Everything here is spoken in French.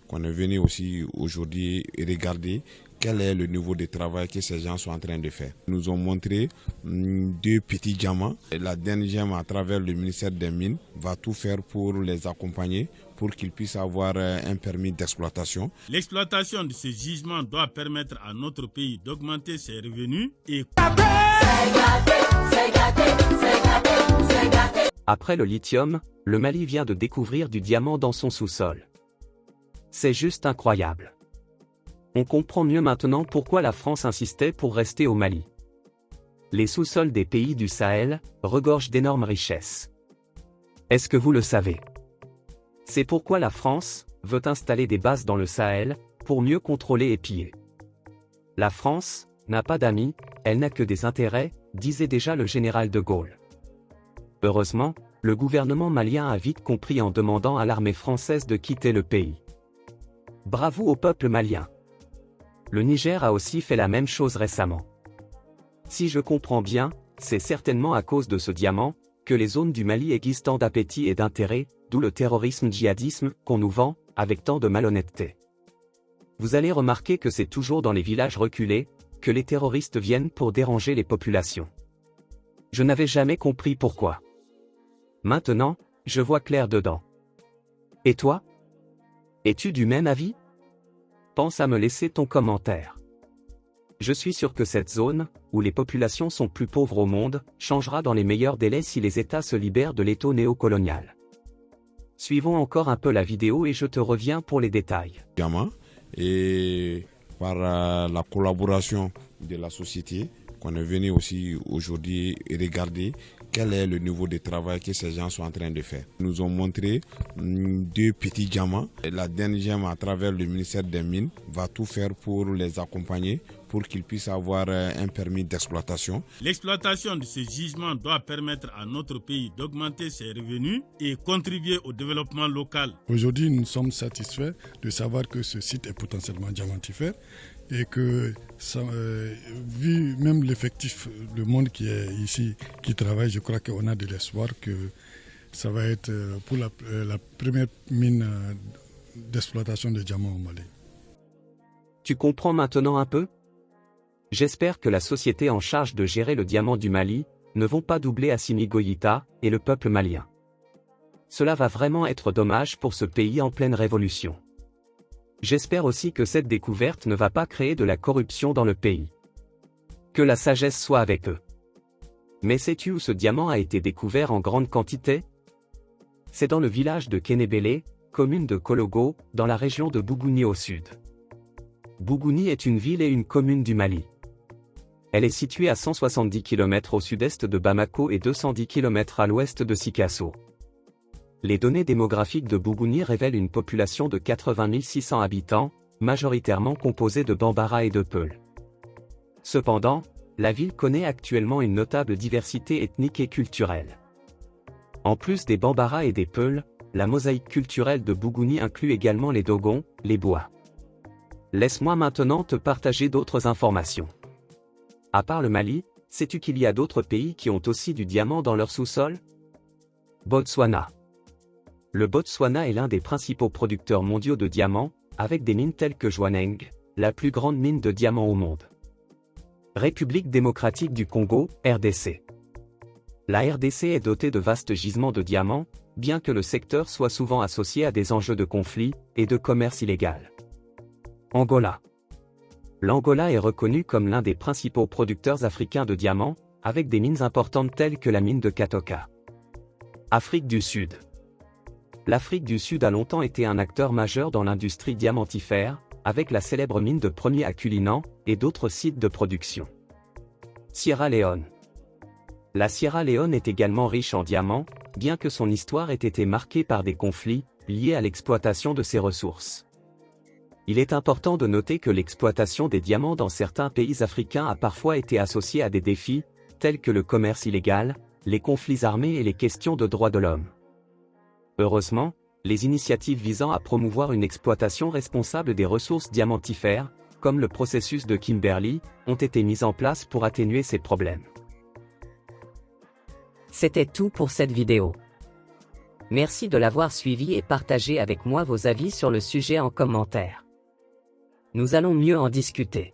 qu'on est venu aussi aujourd'hui regarder quel est le niveau de travail que ces gens sont en train de faire. Ils nous ont montré 2 petits diamants. La DNGM, à travers le ministère des Mines, va tout faire pour les accompagner pour qu'ils puissent avoir un permis d'exploitation. L'exploitation de ce gisement doit permettre à notre pays d'augmenter ses revenus et... Après le lithium, le Mali vient de découvrir du diamant dans son sous-sol. C'est juste incroyable. On comprend mieux maintenant pourquoi la France insistait pour rester au Mali. Les sous-sols des pays du Sahel regorgent d'énormes richesses. Est-ce que vous le savez? C'est pourquoi la France veut installer des bases dans le Sahel pour mieux contrôler et piller. La France n'a pas d'amis, elle n'a que des intérêts, disait déjà le général de Gaulle. Heureusement, le gouvernement malien a vite compris en demandant à l'armée française de quitter le pays. Bravo au peuple malien. Le Niger a aussi fait la même chose récemment. Si je comprends bien, c'est certainement à cause de ce diamant que les zones du Mali aiguisent tant d'appétit et d'intérêt, d'où le terrorisme-djihadisme qu'on nous vend avec tant de malhonnêteté. Vous allez remarquer que c'est toujours dans les villages reculés que les terroristes viennent pour déranger les populations. Je n'avais jamais compris pourquoi. Maintenant, je vois clair dedans. Et toi? Es-tu du même avis? Pense à me laisser ton commentaire. Je suis sûr que cette zone, où les populations sont plus pauvres au monde, changera dans les meilleurs délais si les États se libèrent de l'étau néocolonial. Suivons encore un peu la vidéo et je te reviens pour les détails. Et par la collaboration de la société, qu'on est venu aussi aujourd'hui regarder quel est le niveau de travail que ces gens sont en train de faire. Ils nous ont montré 2 petits diamants. La DNGM, à travers le ministère des Mines, va tout faire pour les accompagner pour qu'ils puissent avoir un permis d'exploitation. L'exploitation de ce gisement doit permettre à notre pays d'augmenter ses revenus et contribuer au développement local. Aujourd'hui, nous sommes satisfaits de savoir que ce site est potentiellement diamantifère et que, vu même l'effectif, le monde qui est ici, qui travaille, je crois qu'on a de l'espoir que ça va être pour la première mine d'exploitation de diamants au Mali. Tu comprends maintenant un peu? J'espère que la société en charge de gérer le diamant du Mali ne vont pas doubler Assimi Goïta et le peuple malien. Cela va vraiment être dommage pour ce pays en pleine révolution. J'espère aussi que cette découverte ne va pas créer de la corruption dans le pays. Que la sagesse soit avec eux. Mais sais-tu où ce diamant a été découvert en grande quantité? C'est dans le village de Kénébélé, commune de Kologo, dans la région de Bougouni au sud. Bougouni est une ville et une commune du Mali. Elle est située à 170 km au sud-est de Bamako et 210 km à l'ouest de Sikasso. Les données démographiques de Bougouni révèlent une population de 80 600 habitants, majoritairement composée de Bambara et de Peuls. Cependant, la ville connaît actuellement une notable diversité ethnique et culturelle. En plus des Bambara et des Peuls, la mosaïque culturelle de Bougouni inclut également les Dogons, les Bois. Laisse-moi maintenant te partager d'autres informations. À part le Mali, sais-tu qu'il y a d'autres pays qui ont aussi du diamant dans leur sous-sol? Botswana. Le Botswana est l'un des principaux producteurs mondiaux de diamants, avec des mines telles que Jwaneng, la plus grande mine de diamants au monde. République démocratique du Congo, RDC. La RDC est dotée de vastes gisements de diamants, bien que le secteur soit souvent associé à des enjeux de conflit et de commerce illégal. Angola. L'Angola est reconnu comme l'un des principaux producteurs africains de diamants, avec des mines importantes telles que la mine de Katoka. Afrique du Sud. L'Afrique du Sud a longtemps été un acteur majeur dans l'industrie diamantifère, avec la célèbre mine de Premier à Cullinan et d'autres sites de production. Sierra Leone. La Sierra Leone est également riche en diamants, bien que son histoire ait été marquée par des conflits liés à l'exploitation de ses ressources. Il est important de noter que l'exploitation des diamants dans certains pays africains a parfois été associée à des défis, tels que le commerce illégal, les conflits armés et les questions de droits de l'homme. Heureusement, les initiatives visant à promouvoir une exploitation responsable des ressources diamantifères, comme le processus de Kimberley, ont été mises en place pour atténuer ces problèmes. C'était tout pour cette vidéo. Merci de l'avoir suivi et partagé avec moi vos avis sur le sujet en commentaire. Nous allons mieux en discuter.